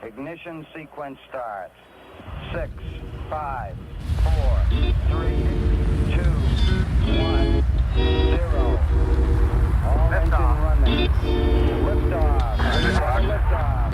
Ignition sequence starts. 6, 5, 4, 3, 2, 1, 0. All engine running. Liftoff. Liftoff.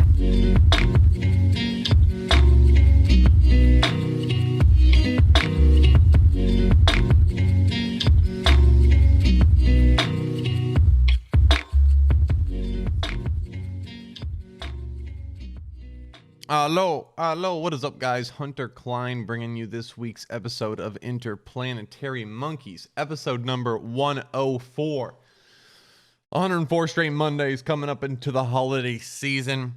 Hello, what is up, guys? Hunter Klein bringing you this week's episode of Interplanetary Monkeys, episode number 104. 104 straight Mondays coming up into the holiday season.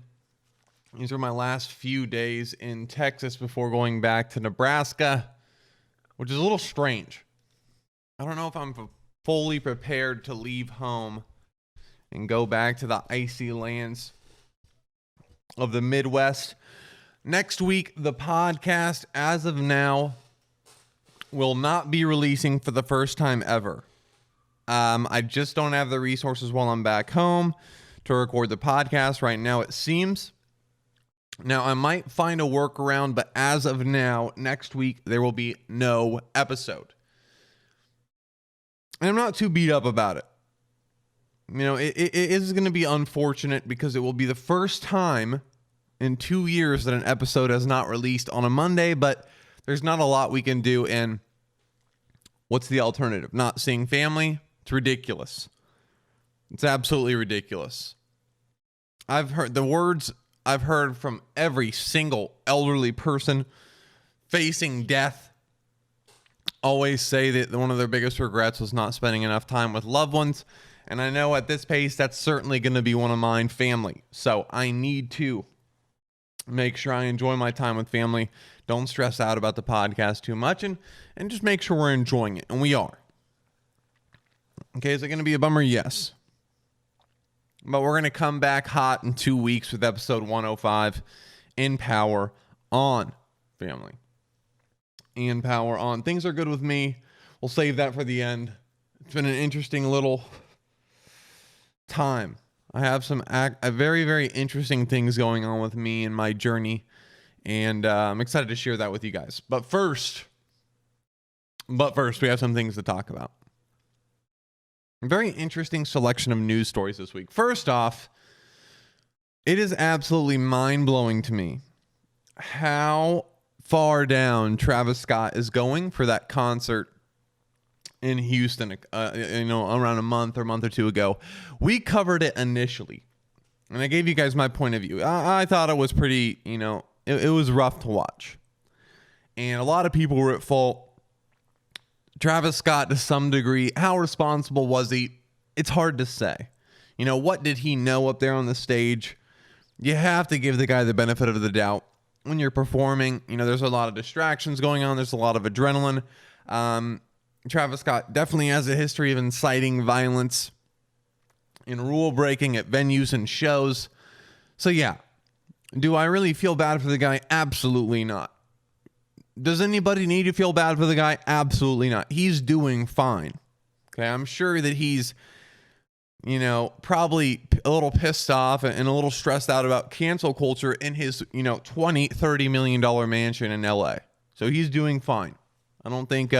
These are my last few days in Texas before going back to Nebraska, which is a little strange. I don't know if I'm fully prepared to leave home and go back to the icy lands of the Midwest. Next week, the podcast, as of now, will not be releasing for the first time ever. I just don't have the resources while I'm back home to record the podcast right now, it seems. Now, I might find a workaround, but as of now, next week, there will be no episode. And I'm not too beat up about it. You know, it is going to be unfortunate because it will be the first time in 2 years that an episode has not released on a Monday, but there's not a lot we can do. And what's the alternative? Not seeing family? It's ridiculous. It's absolutely ridiculous. I've heard the words I've heard from every single elderly person facing death always say that one of their biggest regrets was not spending enough time with loved ones. And I know at this pace, that's certainly going to be one of mine, family. So I need to make sure I enjoy my time with family. Don't stress out about the podcast too much and just make sure we're enjoying it. And we are. Okay, is it going to be a bummer? Yes. But we're going to come back hot in 2 weeks with episode 105, In Power On, family. In Power On. Things are good with me. We'll save that for the end. It's been an interesting little time. I have some very, very interesting things going on with me and my journey, and I'm excited to share that with you guys. But first, we have some things to talk about. A very interesting selection of news stories this week. First off, it is absolutely mind-blowing to me how far down Travis Scott is going for that concert in Houston, around a month or two ago. We covered it initially, and I gave you guys my point of view. I thought it was pretty, it was rough to watch. And a lot of people were at fault. Travis Scott, to some degree, how responsible was he? It's hard to say. What did he know up there on the stage? You have to give the guy the benefit of the doubt. When you're performing, there's a lot of distractions going on. There's a lot of adrenaline. Travis Scott definitely has a history of inciting violence and rule breaking at venues and shows. So yeah, do I really feel bad for the guy? Absolutely not. Does anybody need to feel bad for the guy? Absolutely not. He's doing fine. Okay, I'm sure that he's, probably a little pissed off and a little stressed out about cancel culture in his, $20-30 million mansion in LA. So he's doing fine. I don't think,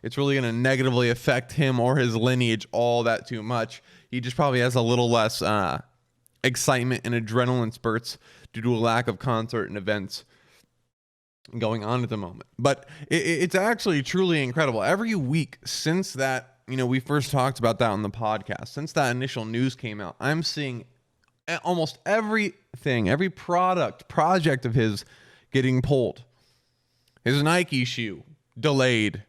it's really going to negatively affect him or his lineage all that too much. He just probably has a little less excitement and adrenaline spurts due to a lack of concert and events going on at the moment. But it's actually truly incredible. Every week since that, we first talked about that on the podcast, since that initial news came out, I'm seeing almost everything, every project of his getting pulled. His Nike shoe delayed.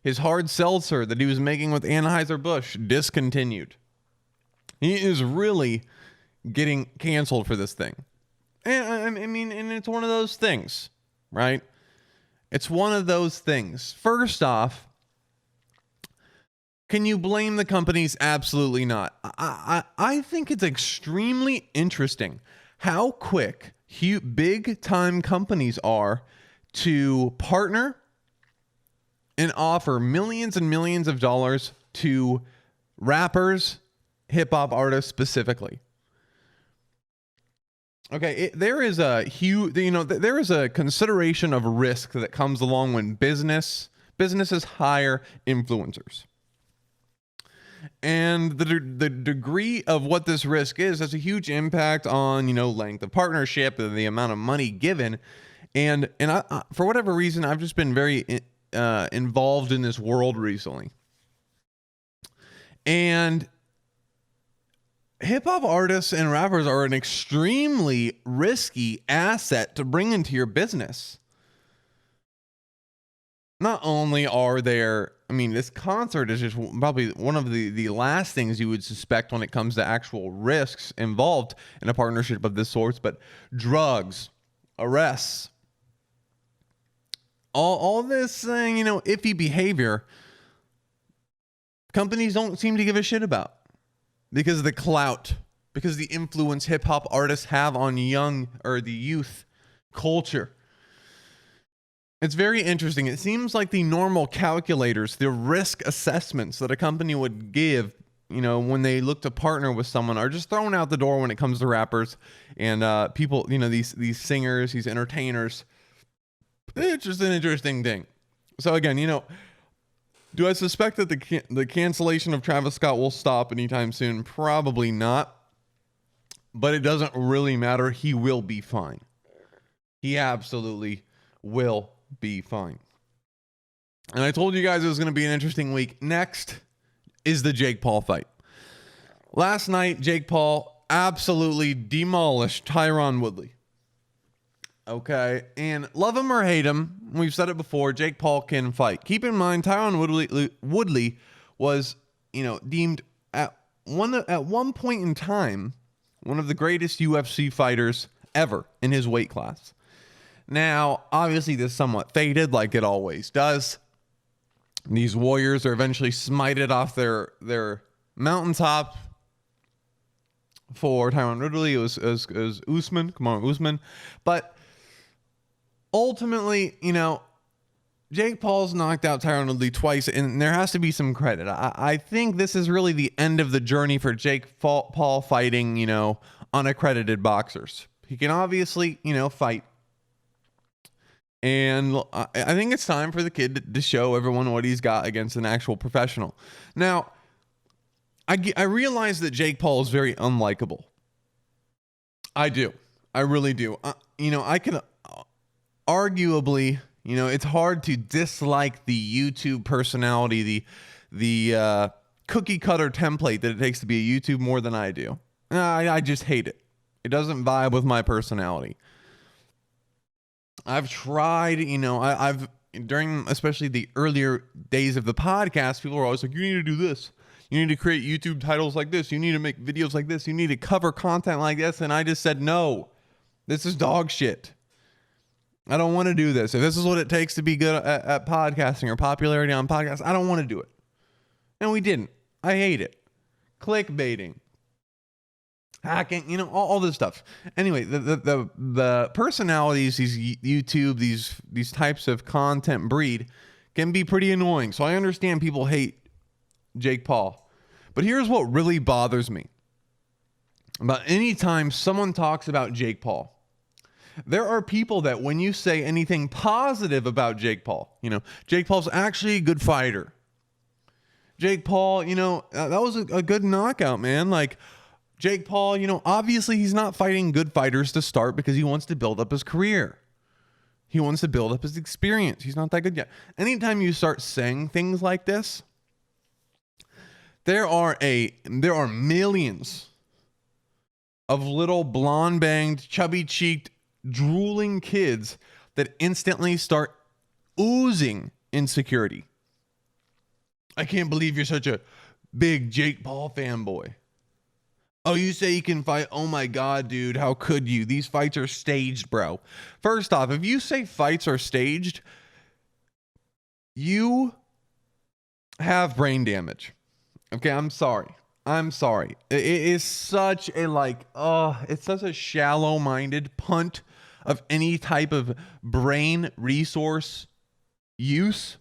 His hard seltzer that he was making with Anheuser-Busch discontinued. He is really getting canceled for this thing. And and it's one of those things, right? It's one of those things. First off, can you blame the companies? Absolutely not. I think it's extremely interesting how quick big time companies are to partner and offer millions and millions of dollars to rappers, hip hop artists specifically. Okay, there is a huge, there is a consideration of risk that comes along when businesses hire influencers. And the degree of what this risk is has a huge impact on, length of partnership and the amount of money given. And I, for whatever reason, I've just been very involved in this world recently. And hip hop artists and rappers are an extremely risky asset to bring into your business. Not only are there, this concert is just probably one of the last things you would suspect when it comes to actual risks involved in a partnership of this sort, but drugs, arrests, all this, iffy behavior, companies don't seem to give a shit about because of the clout, because the influence hip hop artists have on the youth culture. It's very interesting. It seems like the normal calculators, the risk assessments that a company would give, when they look to partner with someone, are just thrown out the door when it comes to rappers and people, these singers, these entertainers. It's just an interesting thing. So again, do I suspect that the cancellation of Travis Scott will stop anytime soon? Probably not. But it doesn't really matter. He will be fine. He absolutely will be fine. And I told you guys it was going to be an interesting week. Next is the Jake Paul fight. Last night, Jake Paul absolutely demolished Tyron Woodley. Okay, and love him or hate him, we've said it before, Jake Paul can fight. Keep in mind, Tyron Woodley was, deemed at one point in time one of the greatest UFC fighters ever in his weight class. Now, obviously, this somewhat faded, like it always does. These warriors are eventually smited off their mountaintop. For Tyron Woodley, it was Usman. Come on, Usman. But ultimately, Jake Paul's knocked out Tyron Woodley twice, and there has to be some credit. I think this is really the end of the journey for Jake Paul fighting, unaccredited boxers. He can obviously, fight. And I think it's time for the kid to show everyone what he's got against an actual professional. Now, I realize that Jake Paul is very unlikable. I do. I really do. I can arguably, it's hard to dislike the YouTube personality, the cookie cutter template that it takes to be a YouTube more than I do. I just hate it. It doesn't vibe with my personality. I've tried, I've during especially the earlier days of the podcast, people were always like, you need to do this. You need to create YouTube titles like this. You need to make videos like this. You need to cover content like this. And I just said, no, this is dog shit. I don't want to do this. If this is what it takes to be good at podcasting or popularity on podcasts, I don't want to do it. And we didn't. I hate it. Clickbaiting. Hacking, all this stuff. Anyway, the personalities, these YouTube, these types of content breed can be pretty annoying. So I understand people hate Jake Paul. But here's what really bothers me about any time someone talks about Jake Paul. There are people that when you say anything positive about Jake Paul, Jake Paul's actually a good fighter. Jake Paul, that was a good knockout, man. Like, Jake Paul, obviously he's not fighting good fighters to start because he wants to build up his career. He wants to build up his experience. He's not that good yet. Anytime you start saying things like this, there are millions of little blonde-banged, chubby-cheeked, drooling kids that instantly start oozing insecurity. I can't believe you're such a big Jake Paul fanboy. Oh, you say he can fight? Oh my God, dude, how could you? These fights are staged, bro. First off, if you say fights are staged, you have brain damage. Okay, I'm sorry. It is such a it's such a shallow-minded punt of any type of brain resource use.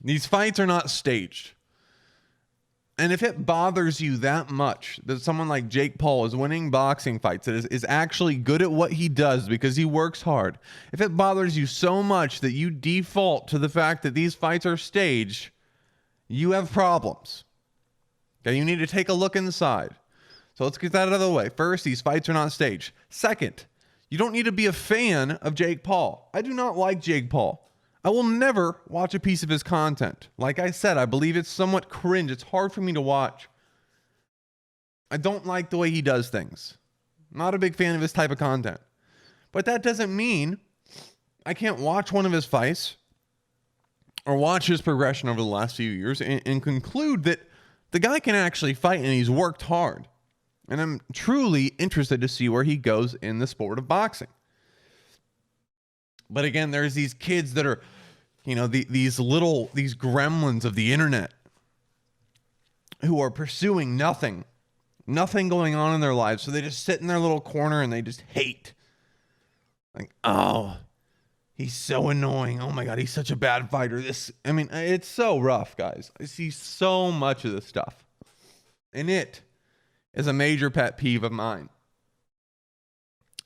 These fights are not staged. And if it bothers you that much that someone like Jake Paul is winning boxing fights, that is actually good at what he does because he works hard, if it bothers you so much that you default to the fact that these fights are staged, you have problems. Okay, you need to take a look inside. So let's get that out of the way. First, these fights are not staged. Second, you don't need to be a fan of Jake Paul. I do not like Jake Paul. I will never watch a piece of his content. Like I said, I believe it's somewhat cringe. It's hard for me to watch. I don't like the way he does things. Not a big fan of his type of content. But that doesn't mean I can't watch one of his fights or watch his progression over the last few years and conclude that the guy can actually fight and he's worked hard. And I'm truly interested to see where he goes in the sport of boxing. But again, there's these kids that are, these gremlins of the internet who are pursuing nothing going on in their lives. So they just sit in their little corner and they just hate. Like, oh, he's so annoying. Oh my God, he's such a bad fighter. It's so rough, guys. I see so much of this stuff. And it is a major pet peeve of mine.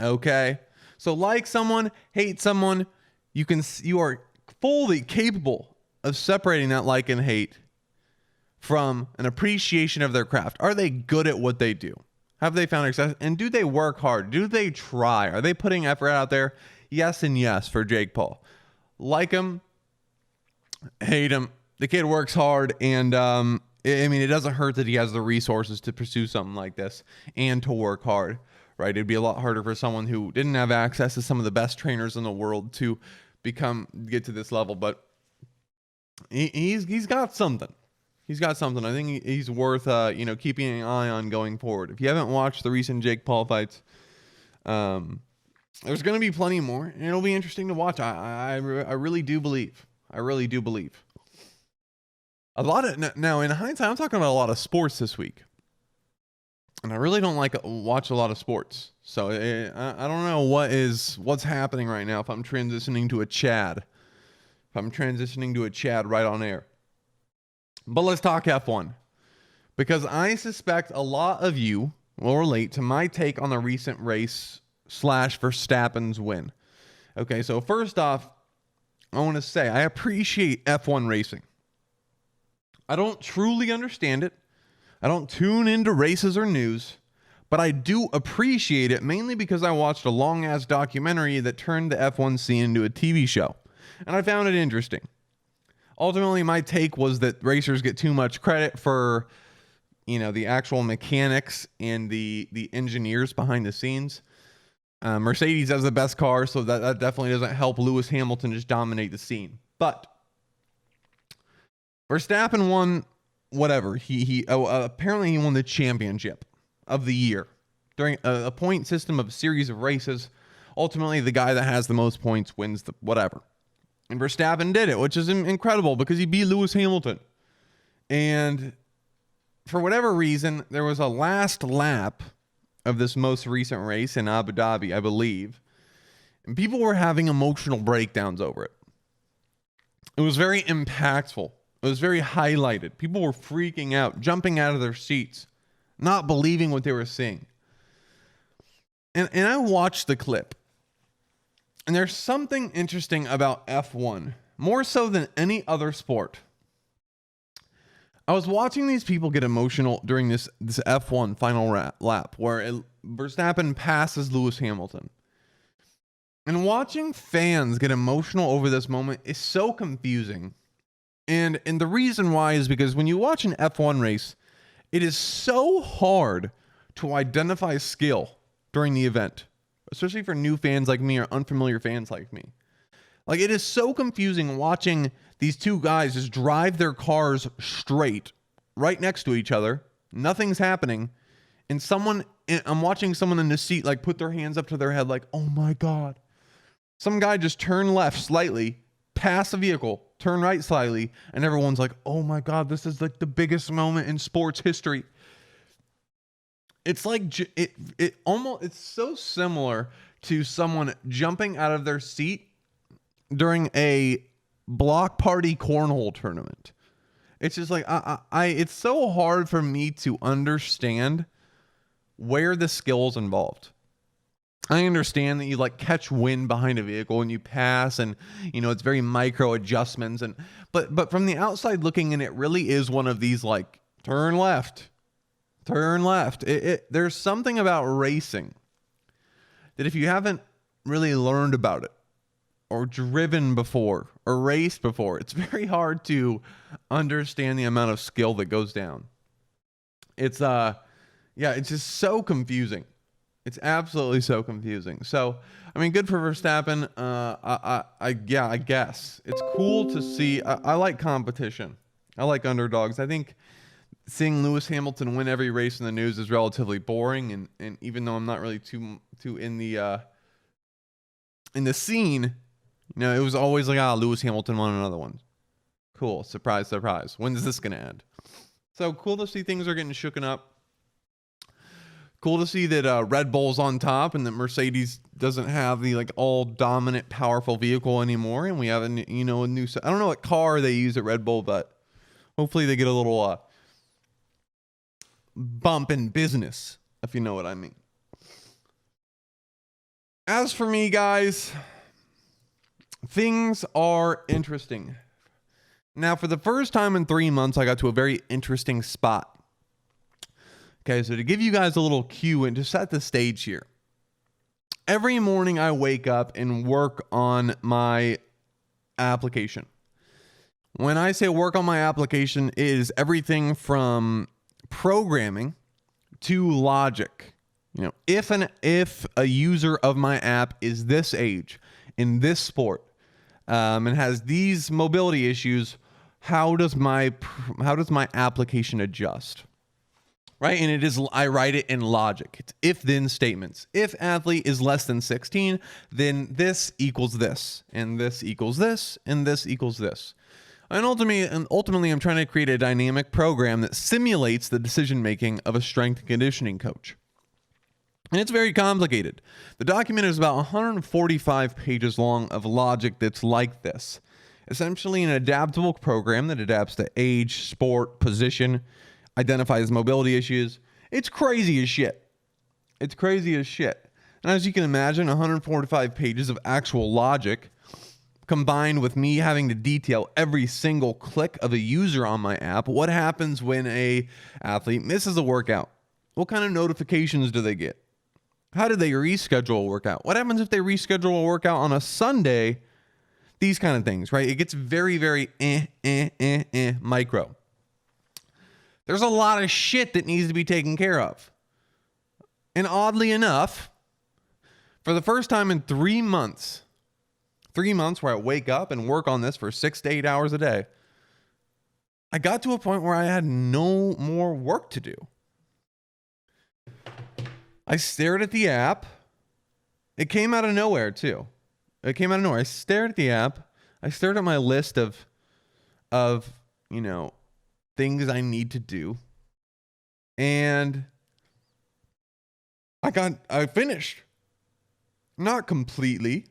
Okay? So like someone, hate someone, you are fully capable of separating that like and hate from an appreciation of their craft. Are they good at what they do? Have they found success? And do they work hard? Do they try? Are they putting effort out there? Yes and yes for Jake Paul. Like him, hate him. The kid works hard, and it doesn't hurt that he has the resources to pursue something like this and to work hard. Right, it'd be a lot harder for someone who didn't have access to some of the best trainers in the world to get to this level. But he's got something. He's got something. I think he's worth keeping an eye on going forward. If you haven't watched the recent Jake Paul fights, there's going to be plenty more, and it'll be interesting to watch. I really do believe. I really do believe. Now in hindsight, I'm talking about a lot of sports this week. And I really don't watch a lot of sports. So I don't know what's happening right now if I'm transitioning to a Chad. If I'm transitioning to a Chad right on air. But let's talk F1. Because I suspect a lot of you will relate to my take on the recent race / Verstappen's win. Okay, so first off, I want to say I appreciate F1 racing. I don't truly understand it. I don't tune into races or news, but I do appreciate it mainly because I watched a long-ass documentary that turned the F1 scene into a TV show, and I found it interesting. Ultimately, my take was that racers get too much credit for, the actual mechanics and the engineers behind the scenes. Mercedes has the best car, so that definitely doesn't help Lewis Hamilton just dominate the scene. But Verstappen won. Whatever he apparently he won the championship of the year during a point system of a series of races. Ultimately, the guy that has the most points wins the whatever. And Verstappen did it, which is incredible because he beat Lewis Hamilton. And for whatever reason, there was a last lap of this most recent race in Abu Dhabi, I believe, and people were having emotional breakdowns over it. It was very impactful. It was very highlighted. People were freaking out, jumping out of their seats, not believing what they were seeing. And I watched the clip. And there's something interesting about F1, more so than any other sport. I was watching these people get emotional during this F1 final lap where Verstappen passes Lewis Hamilton. And watching fans get emotional over this moment is so confusing. And the reason why is because when you watch an F1 race, it is so hard to identify skill during the event, especially for new fans like me or unfamiliar fans like me. Like, it is so confusing watching these two guys just drive their cars straight right next to each other. Nothing's happening. And I'm watching someone in the seat like put their hands up to their head like, oh my God. Some guy just turned left slightly, pass a vehicle, turn right slightly, and everyone's like, oh my God, this is like the biggest moment in sports history. It's like, it's so similar to someone jumping out of their seat during a block party cornhole tournament. It's just like, it's so hard for me to understand where the skill's involved. I understand that you like catch wind behind a vehicle and you pass, and you know it's very micro adjustments, and but from the outside looking in, it really is one of these like turn left, turn left. There's something about racing that if you haven't really learned about it or driven before or raced before, it's very hard to understand the amount of skill that goes down. It's it's just so confusing. It's absolutely so confusing. So, I mean, good for Verstappen. I guess it's cool to see. I like competition. I like underdogs. I think seeing Lewis Hamilton win every race in the news is relatively boring. And even though I'm not really too in the scene, you know, it was always like, Lewis Hamilton won another one. Cool. Surprise, surprise. When is this going to end? So cool to see things are getting shooken up. Cool to see that Red Bull's on top and that Mercedes doesn't have the like all dominant, powerful vehicle anymore. And we have a new, I don't know what car they use at Red Bull, but hopefully they get a little bump in business, if you know what I mean. As for me, guys, things are interesting. Now, for the first time in 3 months, I got to a very interesting spot. Okay, so to give you guys a little cue and to set the stage here. Every morning I wake up and work on my application. When I say work on my application, it is everything from programming to logic. You know, if a user of my app is this age, in this sport, and has these mobility issues, how does my application adjust? Right? And I write it in logic. It's if-then statements. If athlete is less than 16, then this equals this, and this equals this, and this equals this. And ultimately, I'm trying to create a dynamic program that simulates the decision-making of a strength and conditioning coach. And it's very complicated. The document is about 145 pages long of logic that's like this. Essentially an adaptable program that adapts to age, sport, position, identifies mobility issues. It's crazy as shit. It's crazy as shit. And as you can imagine, 145 pages of actual logic combined with me having to detail every single click of a user on my app. What happens when a athlete misses a workout? What kind of notifications do they get? How do they reschedule a workout? What happens if they reschedule a workout on a Sunday? These kind of things, right? It gets very, very micro. There's a lot of shit that needs to be taken care of. And oddly enough, for the first time in 3 months where I wake up and work on this for 6 to 8 hours a day, I got to a point where I had no more work to do. I stared at the app. It came out of nowhere, too. It came out of nowhere. I stared at the app. I stared at my list of things I need to do. And I finished. Not completely.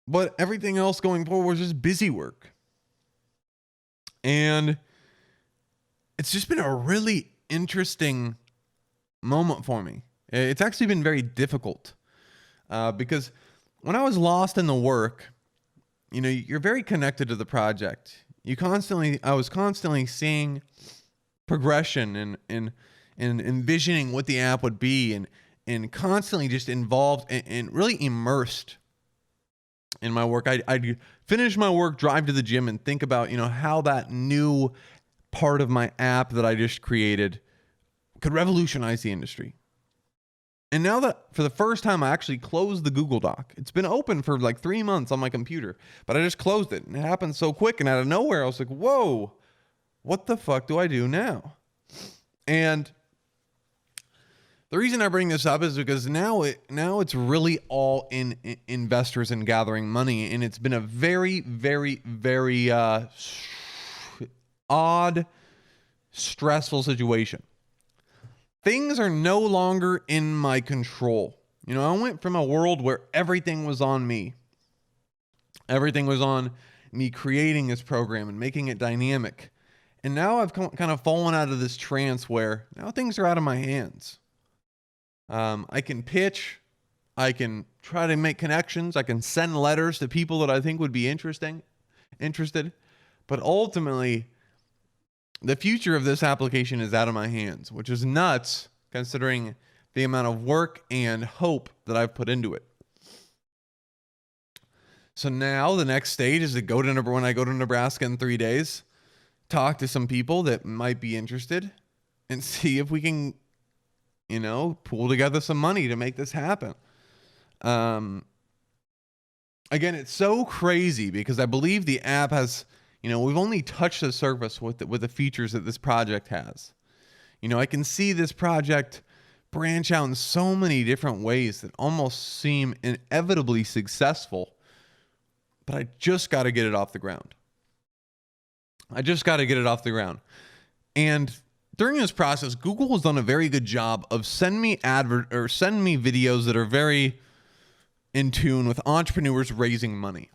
But everything else going forward was just busy work. And it's just been a really interesting moment for me. It's actually been very difficult. Because when I was lost in the work, you're very connected to the project. I was constantly seeing progression and envisioning what the app would be and constantly just involved and really immersed in my work. I'd finish my work, drive to the gym and think about, how that new part of my app that I just created could revolutionize the industry. And now that for the first time, I actually closed the Google Doc. It's been open for like 3 months on my computer, but I just closed it. And it happened so quick and out of nowhere. I was like, whoa, what the fuck do I do now? And the reason I bring this up is because now it's really all in investors and gathering money. And it's been a very, very, very odd, stressful situation. Things are no longer in my control. I went from a world where everything was on me. Everything was on me creating this program and making it dynamic. And now I've kind of fallen out of this trance where now things are out of my hands. I can pitch, I can try to make connections, I can send letters to people that I think would be interested. But ultimately, the future of this application is out of my hands, which is nuts considering the amount of work and hope that I've put into it. So now the next stage is to go to when I go to Nebraska in 3 days, talk to some people that might be interested and see if we can, pull together some money to make this happen. Again, it's so crazy because I believe the app has, we've only touched the surface with the features that this project has. I can see this project branch out in so many different ways that almost seem inevitably successful, but I just got to get it off the ground. And during this process, Google has done a very good job of send me videos that are very in tune with entrepreneurs raising money.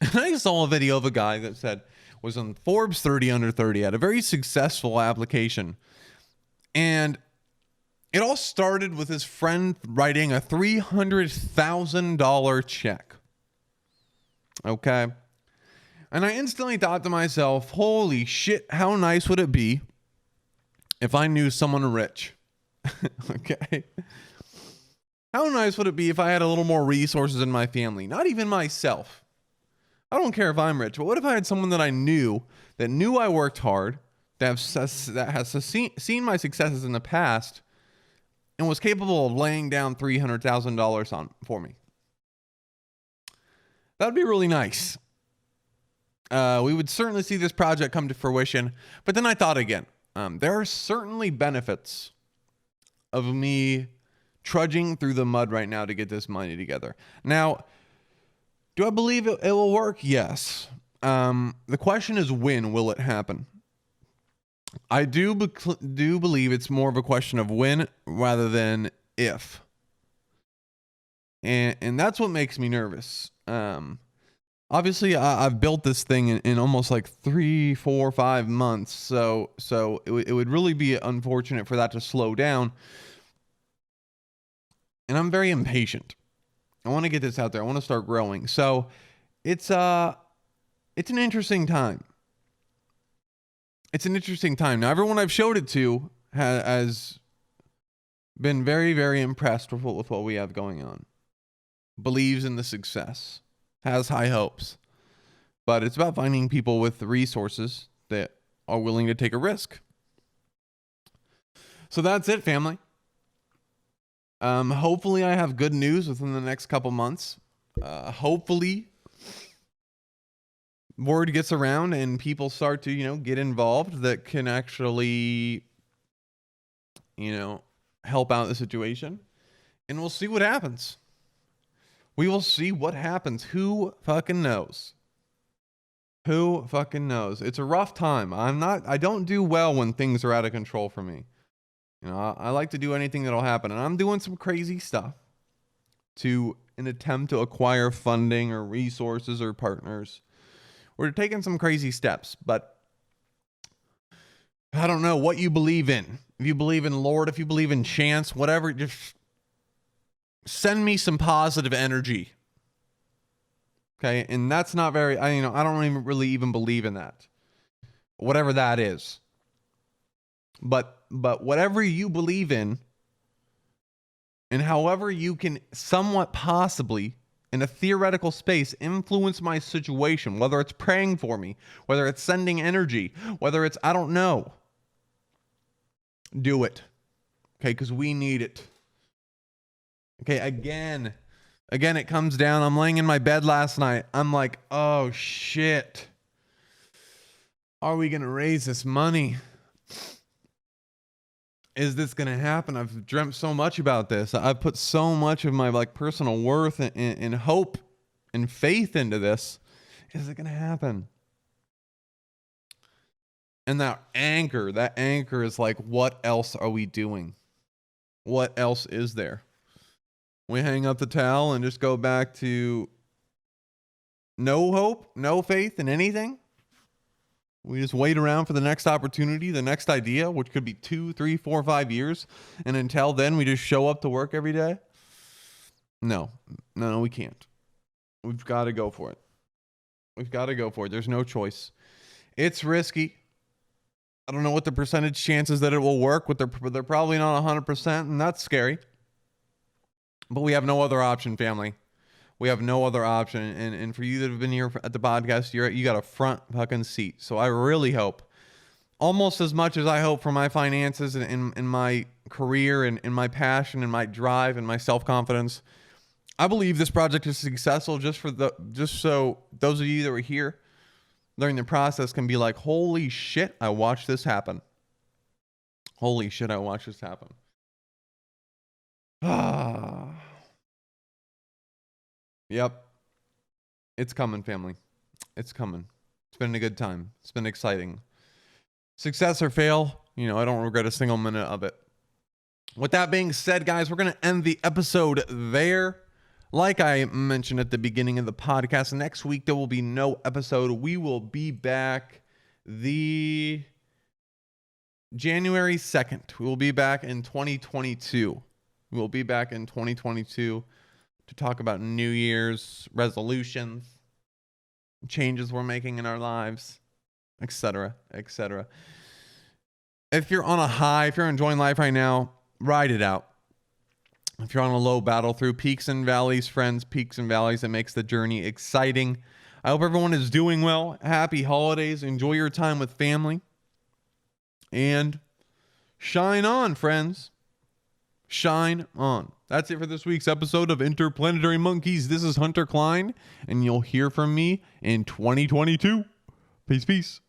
And I saw a video of a guy that was on Forbes 30 under 30, had a very successful application. And it all started with his friend writing a $300,000 check. Okay. And I instantly thought to myself, holy shit, how nice would it be if I knew someone rich? Okay. How nice would it be if I had a little more resources in my family? Not even myself. I don't care if I'm rich, but what if I had someone that I knew I worked hard, that has seen my successes in the past, and was capable of laying down $300,000 for me? That'd be really nice. We would certainly see this project come to fruition. But then I thought again, there are certainly benefits of me trudging through the mud right now to get this money together. Now, do I believe it will work? Yes. The question is, when will it happen? I do believe it's more of a question of when rather than if. And that's what makes me nervous. Obviously, I've built this thing in almost like 3, 4, 5 months. So it would really be unfortunate for that to slow down. And I'm very impatient. I want to get this out there. I want to start growing. So it's an interesting time. It's an interesting time. Now, everyone I've showed it to has been very, very impressed with what we have going on. Believes in the success. Has high hopes. But it's about finding people with the resources that are willing to take a risk. So that's it, family. Hopefully I have good news within the next couple months. Hopefully word gets around and people start to, get involved that can actually, help out the situation. And we'll see what happens. We will see what happens. Who fucking knows? Who fucking knows? It's a rough time. I don't do well when things are out of control for me. I like to do anything that'll happen. And I'm doing some crazy stuff to an attempt to acquire funding or resources or partners. We're taking some crazy steps, but I don't know what you believe in. If you believe in Lord, if you believe in chance, whatever, just send me some positive energy. Okay. And that's not very, I don't even really believe in that. Whatever that is. But whatever you believe in, and however you can somewhat possibly, in a theoretical space, influence my situation, whether it's praying for me, whether it's sending energy, whether it's, I don't know. Do it. Okay. Because we need it. Okay. Again, it comes down. I'm laying in my bed last night. I'm like, oh shit. Are we going to raise this money? Is this going to happen? I've dreamt so much about this. I've put so much of my personal worth and hope and faith into this. Is it going to happen? And that anchor is like, what else are we doing? What else is there? We hang up the towel and just go back to no hope, no faith in anything. We just wait around for the next opportunity, the next idea, which could be 2, 3, 4, 5 years. And until then, we just show up to work every day. No, we can't. We've got to go for it. We've got to go for it. There's no choice. It's risky. I don't know what the percentage chances that it will work, but they're probably not 100%, and that's scary. But we have no other option, family. We have no other option. And for you that have been here at the podcast, you got a front fucking seat. So I really hope, almost as much as I hope for my finances and in my career and in my passion and my drive and my self-confidence, I believe this project is successful just so those of you that were here during the process can be like, holy shit, I watched this happen. Holy shit, I watched this happen. Yep. It's coming, family. It's coming. It's been a good time. It's been exciting. Success or fail, I don't regret a single minute of it. With that being said, guys, we're going to end the episode there. Like I mentioned at the beginning of the podcast, next week there will be no episode. We will be back the January 2nd. We will be back in 2022. We will be back in 2022 to talk about New Year's resolutions, changes we're making in our lives, etc., etc. If you're on a high, if you're enjoying life right now, ride it out. If you're on a low, battle through peaks and valleys, friends, peaks and valleys. It makes the journey exciting. I hope everyone is doing well. Happy holidays. Enjoy your time with family. And shine on, friends. Shine on. That's it for this week's episode of Interplanetary Monkeys. This is Hunter Klein, and you'll hear from me in 2022. Peace, peace.